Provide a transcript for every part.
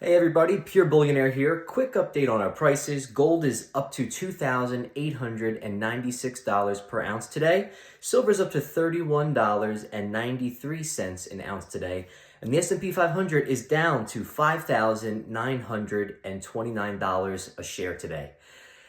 Hey everybody, Pure Billionaire here. Quick update on our prices. Gold is up to $2,896 per ounce today. Silver's up to $31.93 an ounce today. And the S&P 500 is down to $5,929 a share today.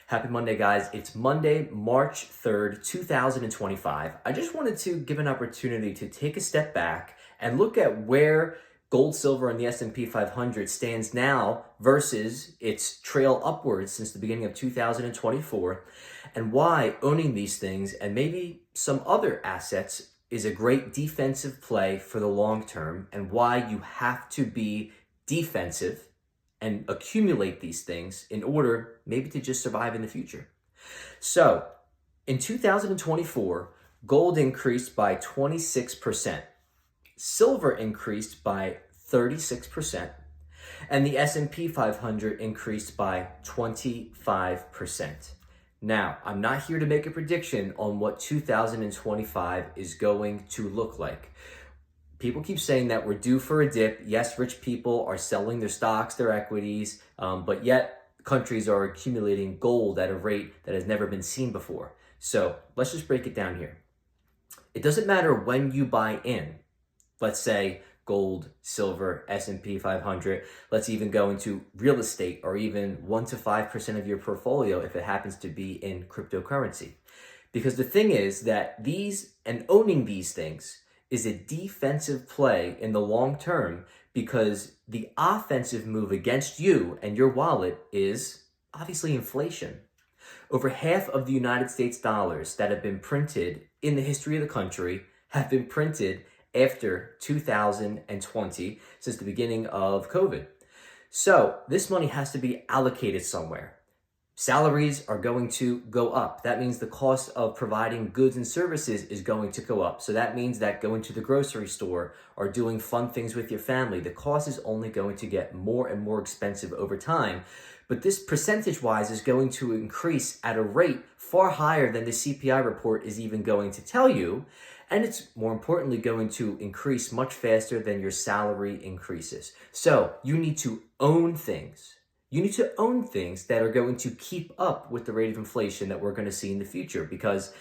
Happy Monday, guys. It's Monday, March 3rd, 2025. I just wanted to give an opportunity to take a step back and look at where gold, silver, and the S&P 500 stands now versus its trail upwards since the beginning of 2024, and why owning these things and maybe some other assets is a great defensive play for the long term, and why you have to be defensive and accumulate these things in order maybe to just survive in the future. So in 2024, gold increased by 26%. Silver increased by 36%, and the S&P 500 increased by 25%. Now, I'm not here to make a prediction on what 2025 is going to look like. People keep saying that we're due for a dip. Yes, rich people are selling their stocks, their equities, but yet countries are accumulating gold at a rate that has never been seen before. So let's just break it down here. It doesn't matter when you buy in. Let's say gold, silver, S&P 500. Let's even go into real estate, or even 1 to 5% of your portfolio if it happens to be in cryptocurrency. Because the thing is that these and owning these things is a defensive play in the long term, because the offensive move against you and your wallet is obviously inflation. Over half of the United States dollars that have been printed in the history of the country have been printed after 2020, since the beginning of COVID. So this money has to be allocated somewhere. Salaries are going to go up. That means the cost of providing goods and services is going to go up. So that means that going to the grocery store or doing fun things with your family, the cost is only going to get more and more expensive over time. But this percentage-wise is going to increase at a rate far higher than the CPI report is even going to tell you. And it's more importantly going to increase much faster than your salary increases. So you need to own things. You need to own things that are going to keep up with the rate of inflation that we're going to see in the future, because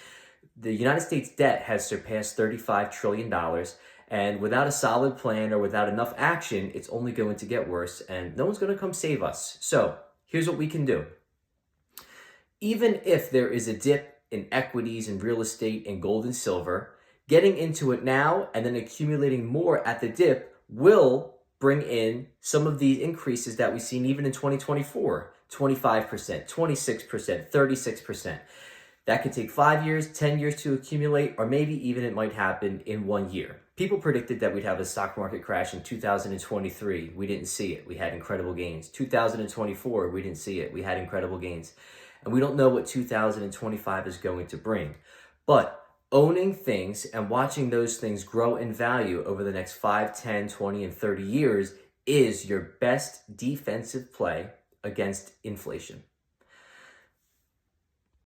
the United States debt has surpassed $35 trillion. And without a solid plan or without enough action, it's only going to get worse, and no one's going to come save us. So here's what we can do. Even if there is a dip in equities and real estate and gold and silver, getting into it now and then accumulating more at the dip will bring in some of the increases that we've seen even in 2024, 25%, 26%, 36%. That could take 5 years, 10 years to accumulate, or maybe even it might happen in 1 year. People predicted that we'd have a stock market crash in 2023. We didn't see it. We had incredible gains. 2024, we didn't see it. We had incredible gains. And we don't know what 2025 is going to bring. But owning things and watching those things grow in value over the next 5, 10, 20, and 30 years is your best defensive play against inflation.